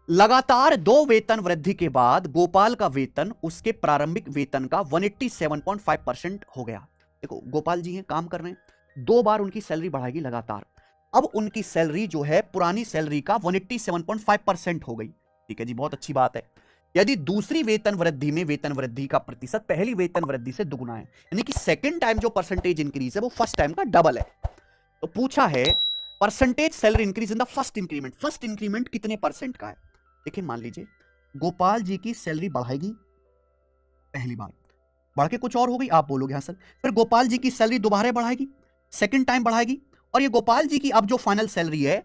लगातार 2 वेतन वृद्धि के बाद गोपाल का वेतन उसके प्रारंभिक वेतन का 187.5% हो गया। देखो गोपाल जी हैं, काम कर रहे हैं, 2 बार उनकी सैलरी बढ़ाएगी लगातार। अब उनकी सैलरी जो है पुरानी सैलरी का 187.5% हो गई। ठीक है जी, बहुत अच्छी बात है। यदि दूसरी वेतन वृद्धि में वेतन वृद्धि का प्रतिशत पहली वेतन वृद्धि से दुगुना है, यानी कि सेकंड टाइम जो परसेंटेज इंक्रीज है वो फर्स्ट टाइम का डबल है। तो पूछा है percentage salary increase in the first increment. First increment कितने परसेंट का है? देखिए मान लीजिए गोपाल जी की सैलरी बढ़ाएगी पहली बार, बढ़ के कुछ और हो गई, आप बोलोगे हाँ सर। फिर गोपाल जी की सैलरी दोबारा बढ़ाएगी, सेकंड टाइम बढ़ाएगी, और ये गोपाल जी की अब जो फाइनल सैलरी है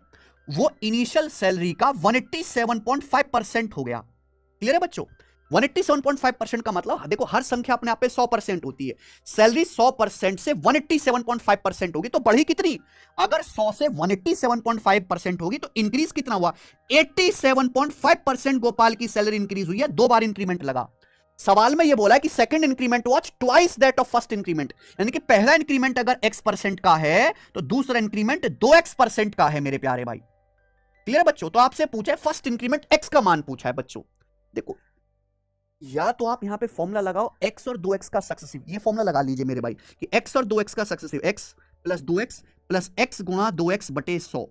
वो इनिशियल सैलरी का 187.5% हो गया। क्लियर है बच्चों? 187.5% का मतलब देखो हर संख्या अपने आप पे 100% होती है। सैलरी 100% से 187.5% होगी तो बढ़ी कितनी? अगर 100 से 187.5% होगी तो इंक्रीज कितना हुआ? 87.5% गोपाल की सैलरी इंक्रीज हुई है, 2 बार इंक्रीमेंट लगा। सवाल में ये बोला है कि second increment watch twice that of first increment, यानी कि पहला इंक्रीमेंट अगर x% का है तो दूसरा इंक्रीमेंट 2x% का है मेरे प्यारे भाई। क्लियर बच्चों? तो आपसे पूछा है फर्स्ट इंक्रीमेंट x का मान पूछा है बच्चों। देखो या तो आप यहां पे फॉर्मूला लगाओ x और 2x का सक्सेसिव, ये फॉर्मूला लगा लीजिए मेरे भाई कि x और 2x का successive, x plus 2x plus x गुणा 2x बटे 100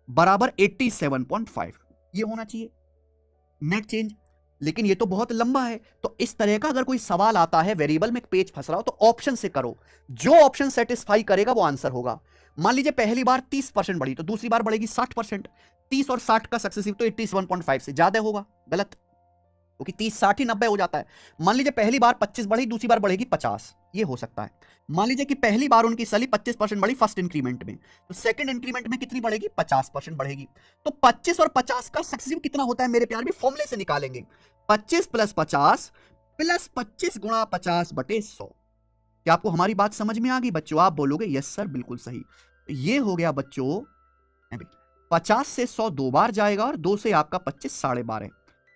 बराबर 87.5, ये होना चाहिए नेट चेंज। लेकिन ये तो बहुत लंबा है, तो इस तरह का अगर कोई सवाल आता है वेरिएबल में पेज फंस रहा हो तो ऑप्शन से करो, जो ऑप्शन सेटिस्फाई करेगा वो आंसर होगा। मान लीजिए पहली बार 30% बढ़ी तो दूसरी बार बढ़ेगी 60%। 30 और 60 का सक्सेसिव तो 87.5 से ज्यादा होगा, गलत, क्योंकि 30 60 ही 90 हो जाता है। मान लीजिए पहली बार 25 बढ़ी, दूसरी बार बढ़ेगी 50, ये हो सकता है। मान लीजिए कि पहली बार उनकी सैलरी 25% बढ़ी फर्स्ट इंक्रीमेंट में, तो सेकंड इंक्रीमेंट में कितनी बढ़ेगी? 50% बढ़ेगी। तो 25 और 50 का सक्सेसिव कितना होता है मेरे प्यार भी फॉर्मूले से निकालेंगे। 25 प्लस 50 प्लस 25 गुणा 50 बटे 100। क्या आपको हमारी बात समझ में आ गई बच्चों? आप बोलोगे यस सर बिल्कुल सही। ये हो गया बच्चों, 50 से 100 2 बार जाएगा और 2 से आपका 25 12.5,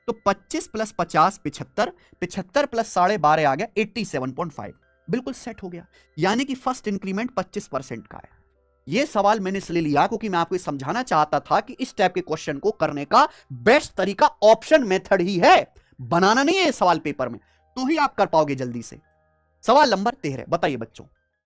तो 25 प्लस 50 75, 75 प्लस 12.5 आ गया 87.5, बिल्कुल सेट हो गया। यानी कि फर्स्ट इंक्रीमेंट 25% का है। यह सवाल मैंने इसलिए लिया क्योंकि मैं आपको समझाना चाहता था कि इस टाइप के क्वेश्चन को करने का बेस्ट तरीका ऑप्शन मेथड ही है, बनाना नहीं है सवाल पेपर में, तो ही आप कर पाओगे जल्दी से। सवाल नंबर 13 बताइए बच्चों।